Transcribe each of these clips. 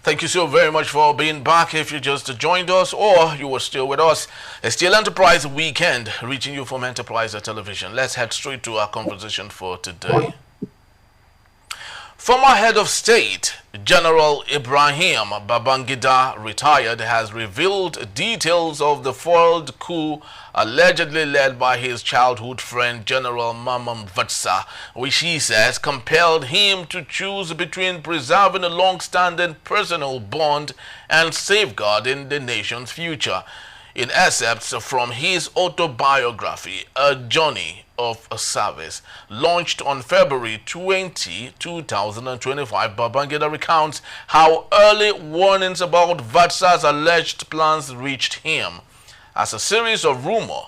Thank you so very much for being back. If you just joined us or you were still with us, it's still Enterprise Weekend, reaching you from Enterprise Television. Let's head straight to our conversation for today. Former head of state, General Ibrahim Babangida, retired, has revealed details of the foiled coup allegedly led by his childhood friend General Mamman Vatsa, which he says compelled him to choose between preserving a long-standing personal bond and safeguarding the nation's future. In excerpts from his autobiography, A Journey of a Service, launched on February 20, 2025, Babangida recounts how early warnings about Vatsa's alleged plans reached him as a series of rumors.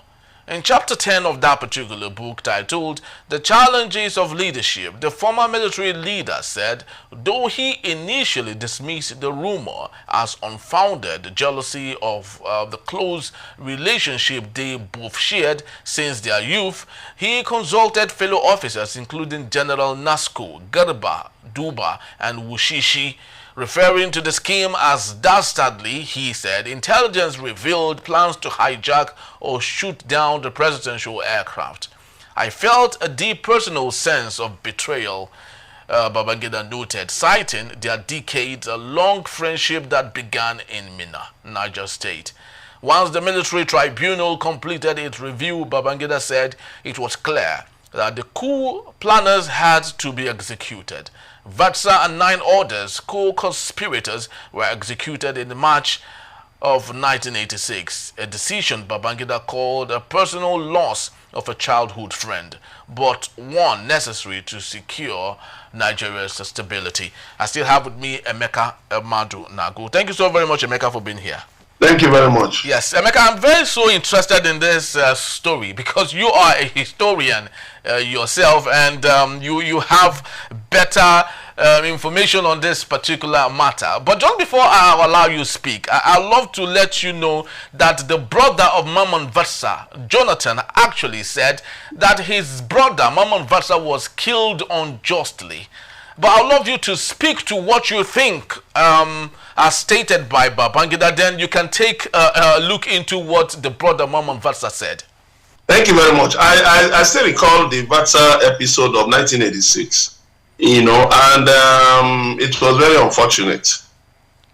In chapter 10 of that particular book, titled The Challenges of Leadership, the former military leader said, though he initially dismissed the rumor as unfounded jealousy of the close relationship they both shared since their youth, he consulted fellow officers including General Nasco, Garba, Duba, and Wushishi. Referring to the scheme as dastardly, he said intelligence revealed plans to hijack or shoot down the presidential aircraft. I felt a deep personal sense of betrayal, Babangida noted, citing their decades-long friendship that began in Minna, Niger State. Once the military tribunal completed its review, Babangida said it was clear that the coup planners had to be executed. Vatsa and 9 others co-conspirators were executed in March of 1986, a decision Babangida called a personal loss of a childhood friend, but one necessary to secure Nigeria's stability. I still have with me Emeka Madu Nagu. Thank you so very much, Emeka, for being here. Thank you very much. Yes, Emeka, I'm very so interested in this story because you are a historian yourself, and you have better information on this particular matter. But just before I allow you to speak, I'd love to let you know that the brother of Mamman Vatsa, Jonathan, actually said that his brother, Mamman Vatsa, was killed unjustly. But I'd love you to speak to what you think as stated by Babangida. Then you can take a look into what the brother Mamman Vatsa said. Thank you very much. I still recall the Vatsa episode of 1986, and it was very unfortunate.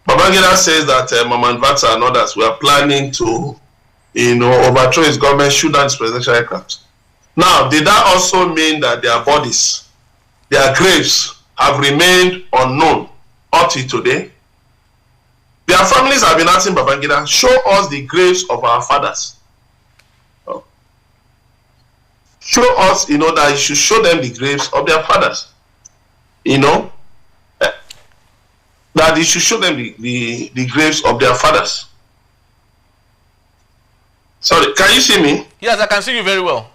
Babangida says that Mamman Vatsa and others were planning to, overthrow his government, shoot down his presidential aircraft. Now, did that also mean that their bodies, their graves, have remained unknown up to today? Their families have been asking Babangida, show us the graves of our fathers. Show us, that you should show them the graves of their fathers. That you should show them the graves of their fathers. Sorry, can you see me? Yes, I can see you very well.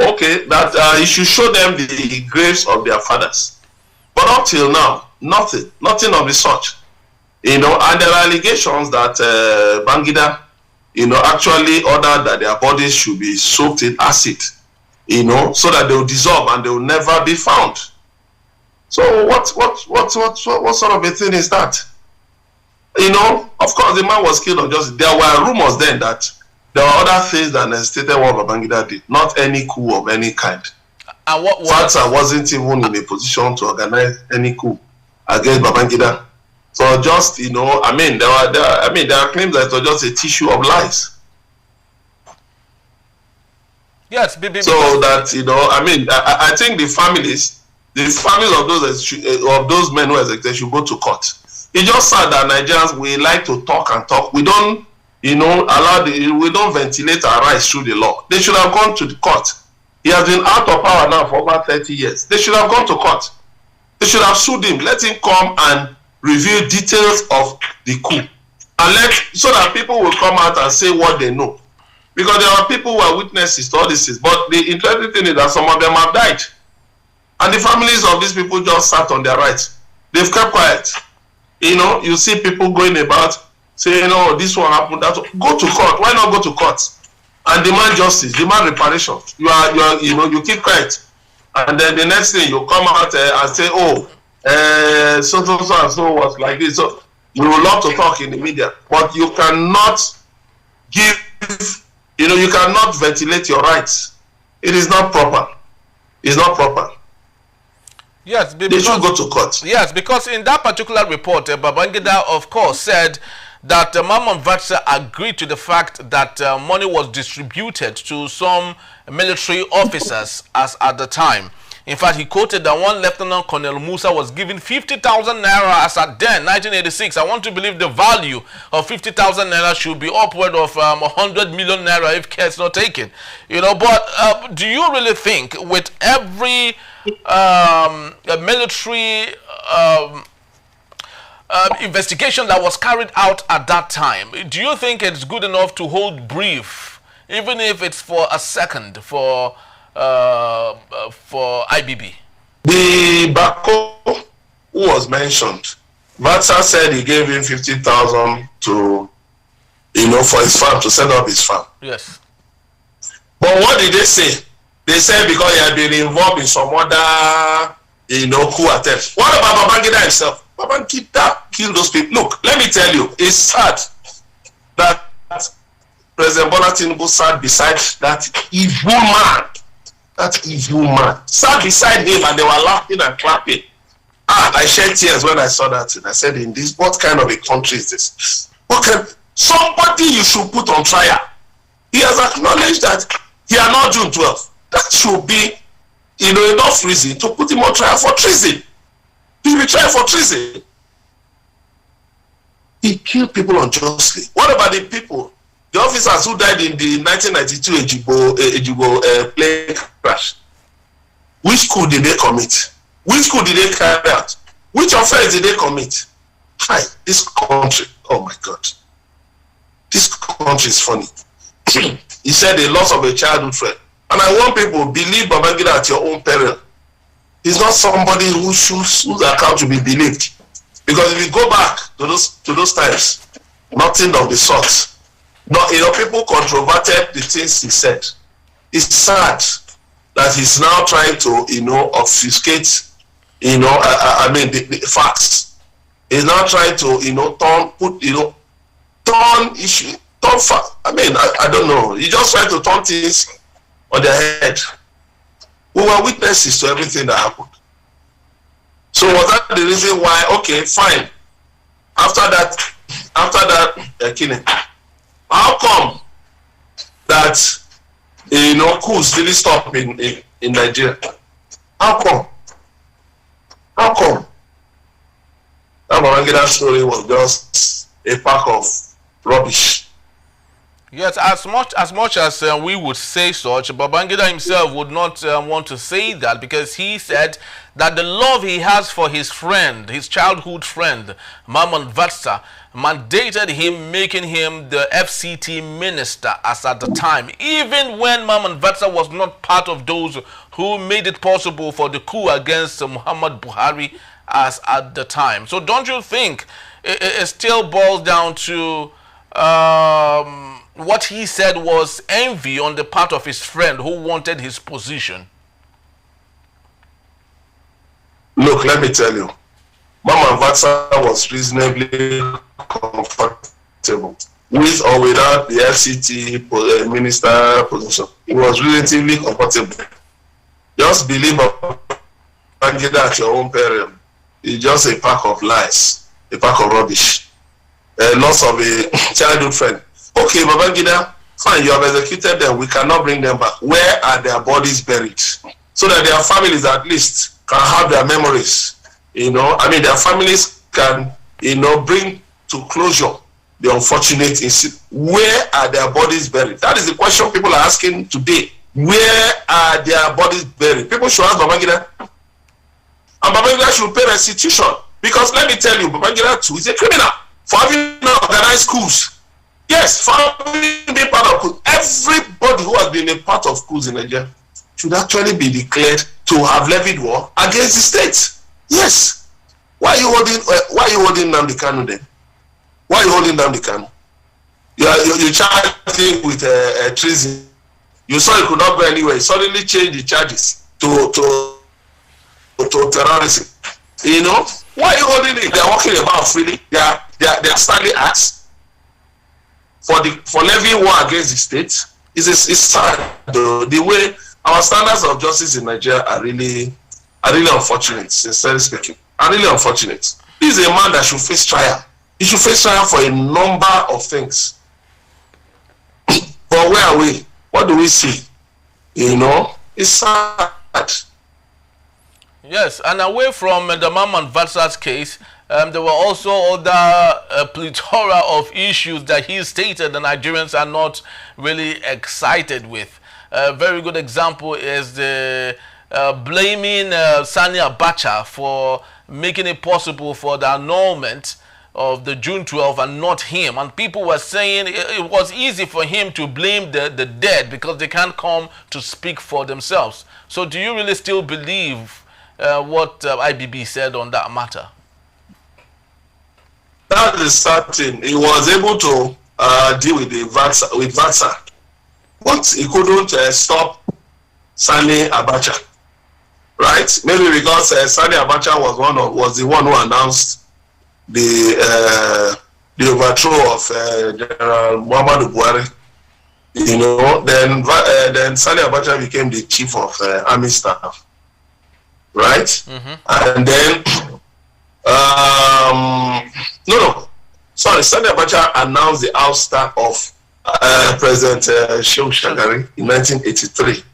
Okay, that you should show them the graves of their fathers. But up till now, nothing of the sort. And there are allegations that Babangida, actually ordered that their bodies should be soaked in acid, so that they will dissolve and they will never be found. So what sort of a thing is that? Of course the man was killed unjustly. There were rumors then that there were other things that necessitated what Babangida did, not any coup of any kind. And what Vatsa wasn't even in a position to organize any coup against Babangida. So just, there are claims that it was just a tissue of lies. Yes, so that, I think the families of those men who executed should go to court. It's just sad that Nigerians, we like to talk and talk. We don't, we don't ventilate our rights through the law. They should have gone to the court. He has been out of power now for over 30 years. They should have gone to court. They should have sued him. Let him come and reveal details of the coup, and so that people will come out and say what they know. Because there are people who are witnesses to all this, but the interesting thing is that some of them have died, and the families of these people just sat on their rights. They've kept quiet. You see people going about saying, "Oh, this one happened." That one. Go to court. Why not go to court and demand justice, demand reparation? You keep quiet, and then the next thing you come out and say, "Oh, so was like this. So we would love to talk in the media, but you cannot give, you cannot ventilate your rights. It is not proper. It's not proper. Yes, they should go to court. Yes, because in that particular report, Babangida, of course, said that Mamman Vatsa agreed to the fact that money was distributed to some military officers as at the time. In fact, he quoted that one Lieutenant Colonel Musa was given 50,000 naira as at then, 1986. I want to believe the value of 50,000 naira should be upward of 100 million naira if care is not taken. But do you really think with every military investigation that was carried out at that time, do you think it's good enough to hold brief, even if it's for a second, for IBB? The Bako who was mentioned, Vatsa said he gave him 50,000 to, for his farm, to set up his farm. Yes. But what did they say? They said because he had been involved in some other, coup attempts. What about Babangida himself? Babangida killed those people. Look, let me tell you, it's sad that President Bola Tinubu sat beside that evil man. That evil man sat beside him, and they were laughing and clapping. I shed tears when I saw that, and I said, "In this, what kind of a country is this? Somebody you should put on trial." He has acknowledged that he had not June 12th. That should be, enough reason to put him on trial for treason. He will be tried for treason. He killed people unjustly. What about the people? The officers who died in the 1992 Ejigbo plane crash. Which coup did they commit? Which coup did they carry out? Which offense did they commit? Hi, this country, oh my God. This country is funny. He said the loss of a childhood friend. And I want people to believe Babangida at your own peril. He's not somebody whose account should be believed. Because if you go back to those times, nothing of the sort. No, people controverted the things he said. It's sad that he's now trying to, obfuscate, the facts. He's now trying to, turn issue, turn fact. I don't know. He just trying to turn things on their head. We were witnesses to everything that happened. So was that the reason why? Okay, fine. After that killing. How come that coups really stop in Nigeria? How come? How come? That Babangida story was just a pack of rubbish. Yes, as much as we would say such, Babangida himself would not want to say that, because he said that the love he has for his friend, his childhood friend, Mamman Vatsa, mandated him, making him the FCT minister as at the time, even when Mamman Vatsa was not part of those who made it possible for the coup against Muhammad Buhari as at the time. So don't you think it still boils down to what he said was envy on the part of his friend who wanted his position? Look, let me tell you, Mamman Vatsa was reasonably comfortable with or without the FCT minister position. He was relatively comfortable. Just believe Babangida at your own peril. It's just a pack of lies, a pack of rubbish. Loss of a childhood friend. Okay, Babangida, fine, you have executed them. We cannot bring them back. Where are their bodies buried? So that their families at least can have their memories. Their families can, bring to closure the unfortunate incident. Where are their bodies buried? That is the question people are asking today. Where are their bodies buried? People should ask Babangida. And Babangida should pay restitution. Because let me tell you, Babangida too is a criminal for having organized coups. Yes, for having been part of coups. Everybody who has been a part of coups in Nigeria should actually be declared to have levied war against the state. Yes. Why are you holding Nnamdi Kanu then? Why are you holding Nnamdi Kanu? You charged him with treason. You saw he could not go anywhere. You suddenly changed the charges to terrorism. Why are you holding it? They are walking about freely. They are standing acts for levying war against the state. It's sad though. The way our standards of justice in Nigeria are really unfortunate, sincerely speaking. Are really unfortunate. This is a man that should face trial. He should face trial for a number of things. But where are we? What do we see? You know, it's sad. Yes, and away from the Mamman Vatsa's case, there were also other plethora of issues that he stated the Nigerians are not really excited with. A very good example is the blaming Sani Abacha for making it possible for the annulment of the June 12 and not him. And people were saying it was easy for him to blame the dead because they can't come to speak for themselves. So do you really still believe what IBB said on that matter? That is certain. He was able to deal with Vatsa. But he couldn't stop Sani Abacha. Right? Maybe because Sani Abacha was the one who announced the overthrow of General Mamman Vatsa. You know, then Sani Abacha became the chief of army staff. Right? Mm-hmm. And then Sani Abacha announced the ouster of President Shehu Shagari in 1983.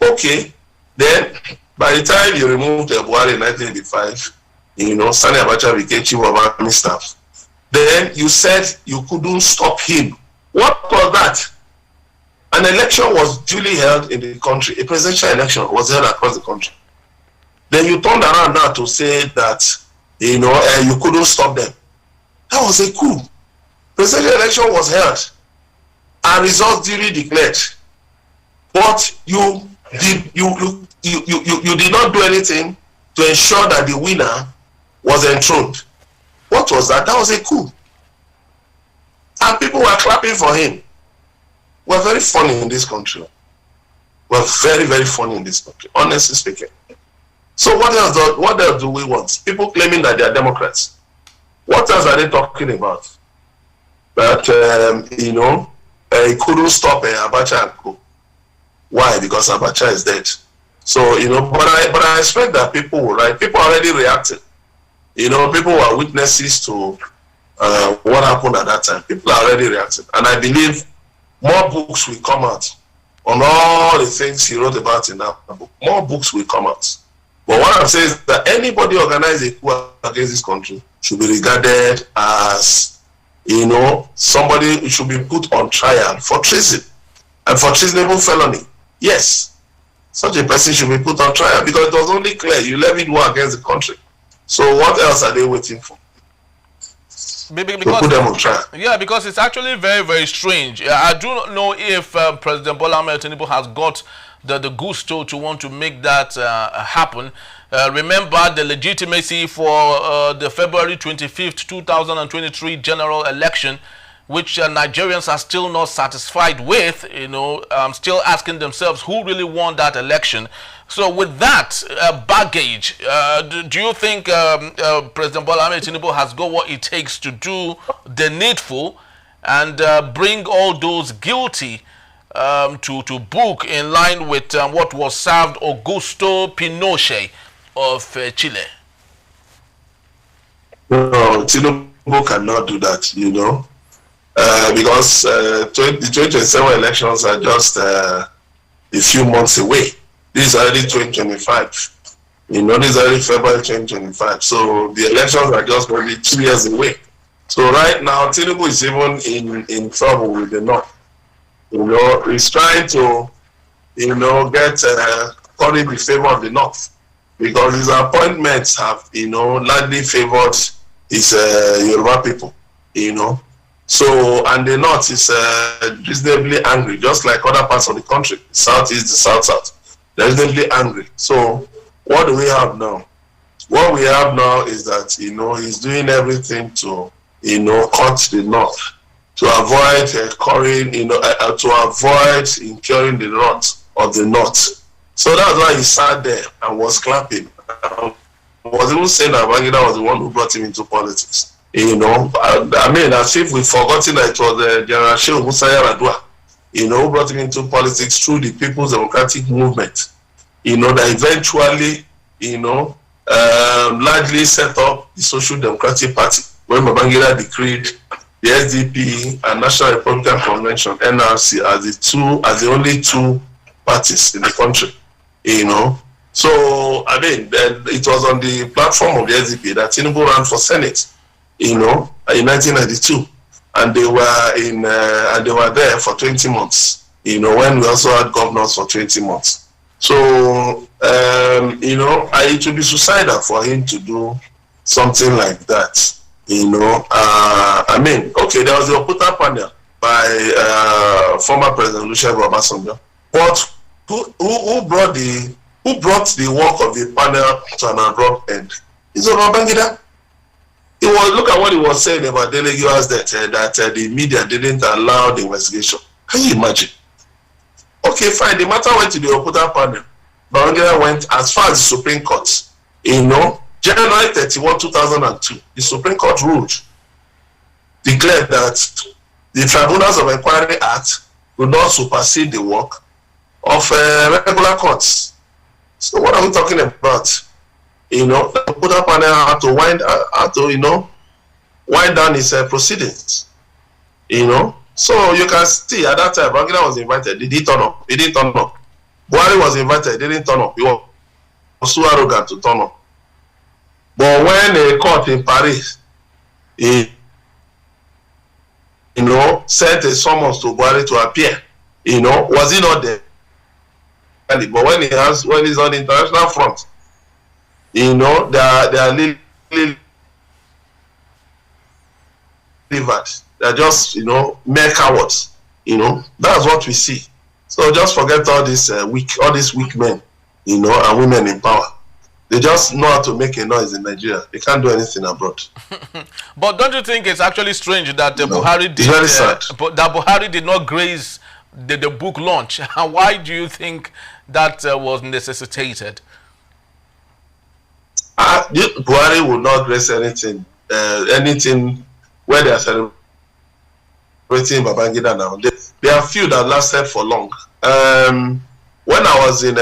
Okay, then by the time you removed Buhari in 1985, you know, Sani Abacha became chief of army staff. Then you said you couldn't stop him. What was that? An election was duly held in the country. A presidential election was held across the country. Then you turned around now to say that, you know, you couldn't stop them. That was a coup. Presidential election was held and results duly declared. But you did not do anything to ensure that the winner was enthroned. What was that? That was a coup. And people were clapping for him. We're very funny in this country. We're very, very funny in this country, honestly speaking. So what else do we want? People claiming that they are Democrats. What else are they talking about? That, you know, he couldn't stop Abacha and coup. Why? Because Abacha is dead. So, you know, but I expect that people will, right? People already reacted. You know, people were witnesses to what happened at that time. People are already reacting. And I believe more books will come out on all the things he wrote about in that book. More books will come out. But what I'm saying is that anybody organizing a coup against this country should be regarded as, you know, somebody who should be put on trial for treason and for treasonable felony. Yes, such a person should be put on trial because it was only clear you levied war against the country. So what else are they waiting for? Because, to put them on trial. Yeah, because it's actually very, very strange. I do not know if President Bola Ahmed Tinubu has got the gusto to want to make that happen. Remember the legitimacy for the February 25th, 2023 general election, which Nigerians are still not satisfied with, you know, still asking themselves who really won that election. So with that baggage, do you think President Bola Ahmed Tinubu has got what it takes to do the needful and bring all those guilty to book in line with what was served Augusto Pinochet of Chile? No, Tinubu cannot do that, you know, because the 2027 elections are just a few months away. This is already 2025. You know, this is already February 2025. So the elections are just going to be 2 years away. So right now, Tinubu is even in trouble with the North. You know, he's trying to, you know, get curry the favor of the North because his appointments have, you know, largely favored his Yoruba people, you know. So, and the North is reasonably angry, just like other parts of the country. Southeast, the South. They're reasonably angry. So, what do we have now? What we have now is that, you know, he's doing everything to, you know, cut the North, to avoid currying, you know, to avoid incurring the wrath of the North. So that's why he sat there and was clapping, was even saying that Babangida was the one who brought him into politics. You know, I mean, as if we've forgotten that it was General Shehu Musa Yar'Adua, you know, who brought him into politics through the People's Democratic Movement, you know, that eventually, you know, largely set up the Social Democratic Party when Babangida decreed the SDP and National Republican Convention (NRC) as the only two parties in the country, you know. So I mean, it was on the platform of the SDP that Tinubu ran for Senate, you know, in 1992, and they were there for 20 months, you know, when we also had governors for 20 months. So you know, it would be suicidal for him to do something like that. You know, I mean, okay, there was the Oputa panel by former President Olusegun Obasanjo, but who brought the work of the panel to an abrupt end? It's Babangida. Look at what he was saying about Delegue's death, that the media didn't allow the investigation. Can you imagine? Okay, fine. The matter went to the Oputa panel. Babangida went as far as the Supreme Court. You know, January 31, 2002, the Supreme Court ruled, declared that the Tribunals of Inquiry Act will not supersede the work of regular courts. So what are we talking about? You know, the Oputa panel had to wind down his proceedings. You know, so you can see at that time, Babangida was invited. Did he turn up? He didn't turn up. Buhari was invited. He didn't turn up. He was too arrogant to turn up. But when a court in Paris, you know, sent a summons to Buhari to appear, you know, was he not there? But when he's on the international front, you know, they are livers. They're just, you know, mere cowards. You know, that's what we see. So just forget all these weak men, you know, and women in power. They just know how to make a noise in Nigeria. They can't do anything abroad. But don't you think it's actually strange that Buhari did? Very sad. That Buhari did not grace the book launch. And why do you think that was necessitated? Buhari would not grace anything. Anything where they are celebrating Babangida now. There are few that lasted for long. When I was in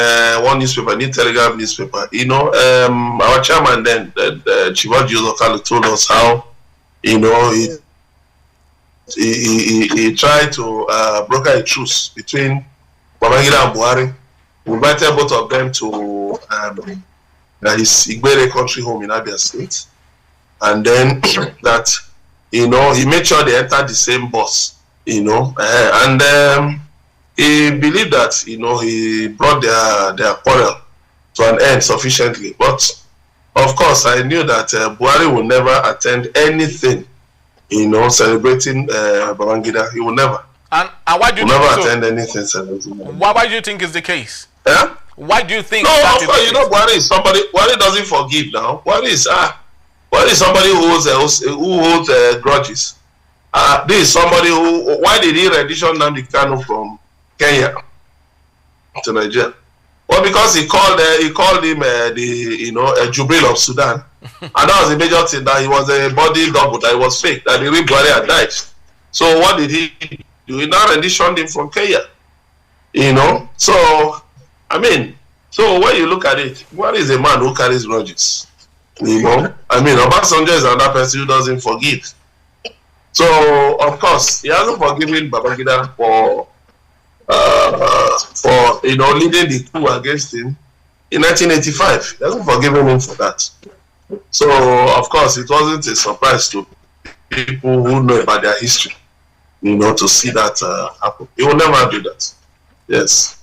one newspaper, New Telegraph newspaper, you know, our chairman then, Chivaji Ozokalo, told us how, you know, he tried to broker a truce between Babangida and Buhari. We invited both of them to his Igbere country home in Abia State. And then that, you know, he made sure they entered the same bus, you know, and he believed that, you know, he brought their quarrel to an end sufficiently. But of course, I knew that Buhari would never attend anything, you know, celebrating Babangida. He will never. And why do you never attend anything celebrating? Why do you think is the case? Yeah? Why do you think? No, of course, you know, Buhari is somebody. Buhari doesn't forgive now. Buhari is somebody who holds grudges. This is somebody who. Why did he rendition Nnamdi Kanu from Kenya to Nigeria? Well, because he called him a Jubril of Sudan, and that was the major thing, that he was a body double, that he was fake, that the real Buhari had died. So what did he do? He now renditioned him from Kenya. You know, so I mean, so when you look at it, what is a man who carries grudges? You know, I mean, Obasanjo is another person who doesn't forgive. So of course, he hasn't forgiven Babangida for you know, leading the coup against him in 1985. He hasn't forgiven him for that. So of course, it wasn't a surprise to people who know about their history, you know, to see that happen. He will never do that. Yes.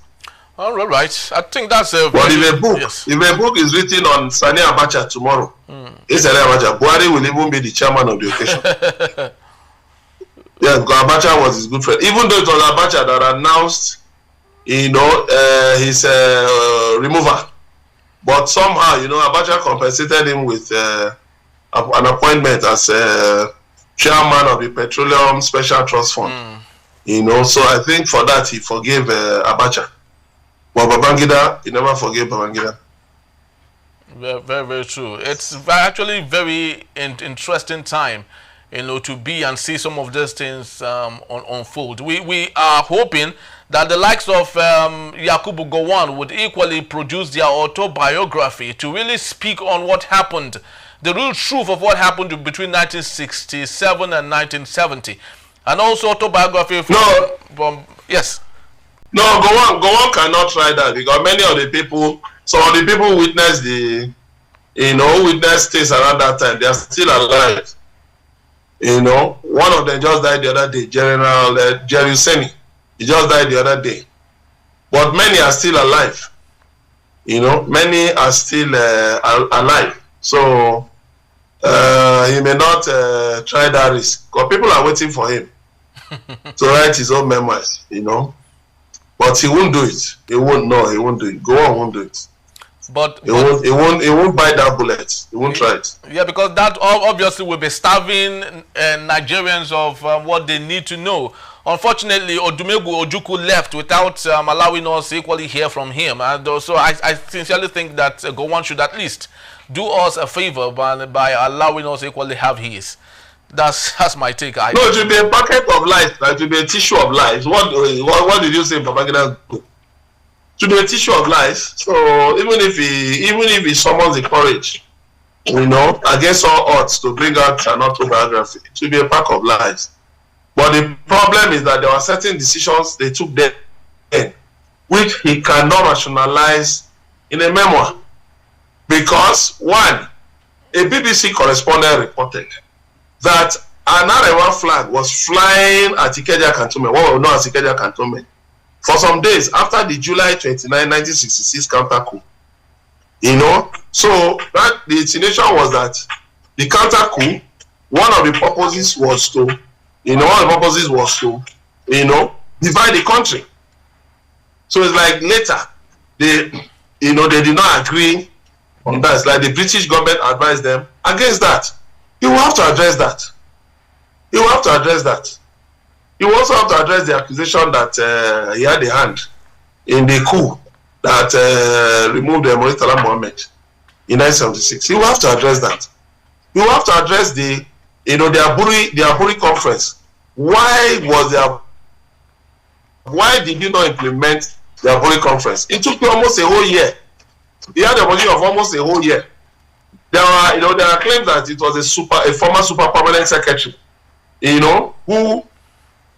All right. I think that's a. But if a book is written on Sani Abacha tomorrow, Sani Abacha, Buhari will even be the chairman of the occasion. Yeah, because Abacha was his good friend. Even though it was Abacha that announced, you know, his removal, but somehow, you know, Abacha compensated him with an appointment as chairman of the Petroleum Special Trust Fund. You know, so I think for that he forgave Abacha. But Babangida, he never forgave Babangida. Very, very, very true. It's actually very interesting time, to be and see some of these things unfold. We are hoping that the likes of Yakubu Gowon would equally produce their autobiography to really speak on what happened, the real truth of what happened between 1967 and 1970, and also autobiography from yes. No, Gowon cannot try that because many of the people, some of the people who witnessed witnessed things around that time, they are still alive. One of them just died the other day, General Jerry Seni. He just died the other day. But many are still alive. Many are still alive. So he may not try that risk. Because people are waiting for him to write his own memoirs, But he won't do it. He won't. No, he won't do it. Gowon won't do it. But he won't bite that bullet. He won't try it. Yeah, because that obviously will be starving Nigerians of what they need to know. Unfortunately, Odumegwu Ojukwu left without allowing us equally hear from him. And also, I sincerely think that Gowon should at least do us a favor by allowing us equally have his. That's my take. No, it will be a packet of life. It will be a tissue of life. What did you say, Babangida? To be a tissue of life. So even if he summons the courage, against all odds to bring out an autobiography, it will be a pack of lies. But the problem is that there were certain decisions they took then, which he cannot rationalize in a memoir. Because one, a BBC correspondent reported that an Arewa flag was flying at Ikeja Cantonment, what we know as Ikeja Cantonment, for some days after the July 29, 1966 counter coup. So that the insinuation was that the counter coup, one of the purposes was to, divide the country. So it's like later, they did not agree on that. It's like the British government advised them against that. You will have to address that. You will have to address that. You also have to address the accusation that he had a hand in the coup that removed Murtala Mohammed in 1976. You will have to address that. You will have to address the Aburi conference. Why did you not implement the Aburi conference? It took you almost a whole year. You had a budget of almost a whole year. There are claims that it was a former super permanent secretary, who,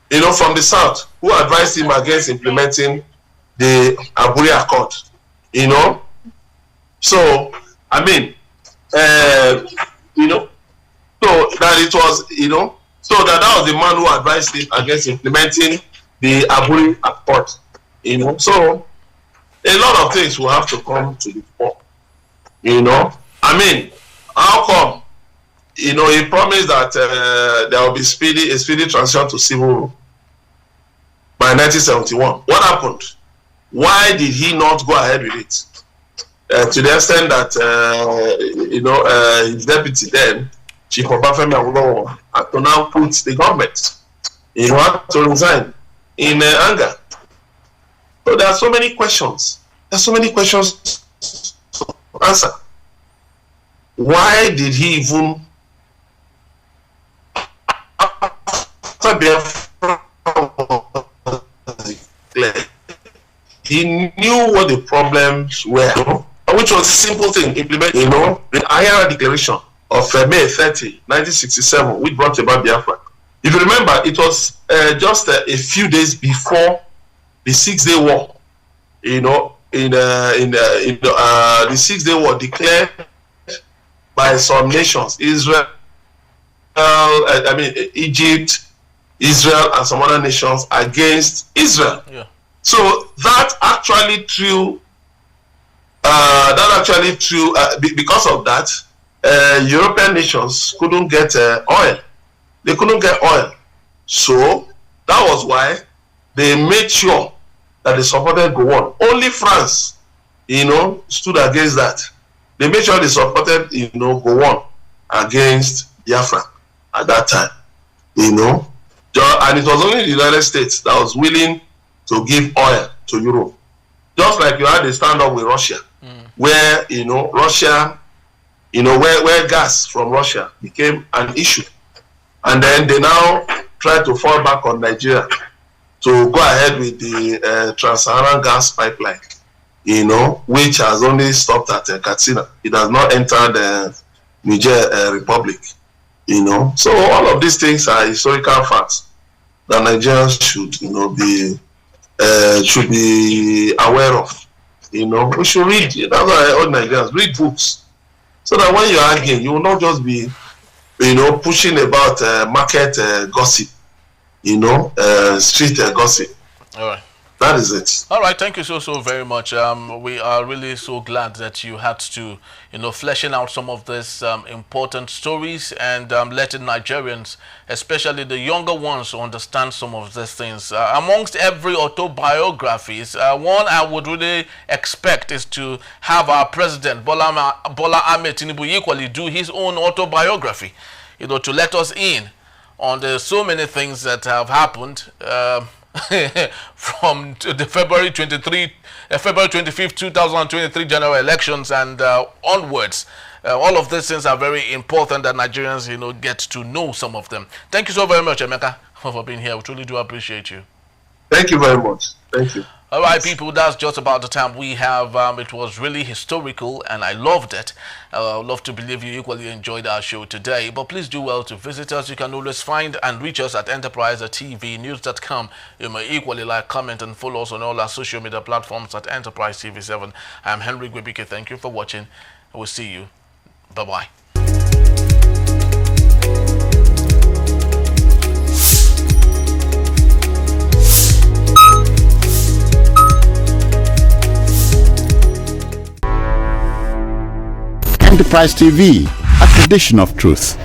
from the south, who advised him against implementing the Aburi Accord, So, I mean, so that it was, so that was the man who advised him against implementing the Aburi Accord, So, a lot of things will have to come to the fore, I mean, how come, he promised that there will be a speedy transition to civil rule by 1971. What happened? Why did he not go ahead with it? To the extent that, his deputy then, Chief Obafemi Awolowo, had to now put the government, had to resign in anger. So there are so many questions. There are so many questions to answer. Why did he even, he knew what the problems were, which was a simple thing, implement, the IRA declaration of May 30, 1967, which brought about Biafra. If you remember, it was just a few days before the 6-day war, the 6-day war declared by some nations, Israel, Egypt, Israel, and some other nations against Israel. Yeah. So that actually threw, because of that, European nations couldn't get oil. They couldn't get oil. So that was why they made sure that they supported Gowon. Only France, stood against that. They made sure they supported, Gowon against Biafra at that time, and it was only the United States that was willing to give oil to Europe. Just like you had a stand-up with Russia. where, Russia, where gas from Russia became an issue. And then they now try to fall back on Nigeria to go ahead with the Trans-Saharan gas pipeline, which has only stopped at Katsina. It has not entered the Niger Republic, So all of these things are historical facts that Nigerians should be aware of. We should read. That's why all Nigerians read books, so that when you're arguing, you will not just be, pushing about market gossip, street gossip. All right. That is it. All right, thank you so very much. We are really so glad that you had to, fleshing out some of these important stories and letting Nigerians, especially the younger ones, understand some of these things. Amongst every autobiographies, one I would really expect is to have our president, Bola Ahmed Tinubu, equally do his own autobiography, to let us in on the so many things that have happened. From the February 25th, 2023 general elections and onwards. All of these things are very important that Nigerians, get to know some of them. Thank you so very much, Emeka, for being here. We truly do appreciate you. Thank you very much. Thank you. All right, people, that's just about the time we have. It was really historical, and I loved it. I love to believe you equally enjoyed our show today. But please do well to visit us. You can always find and reach us at enterprisetvnews.com. You may equally like, comment, and follow us on all our social media platforms at Enterprise TV7. I'm Henry Gwebike. Thank you for watching. We'll see you. Bye-bye. Enterprise TV, a tradition of truth.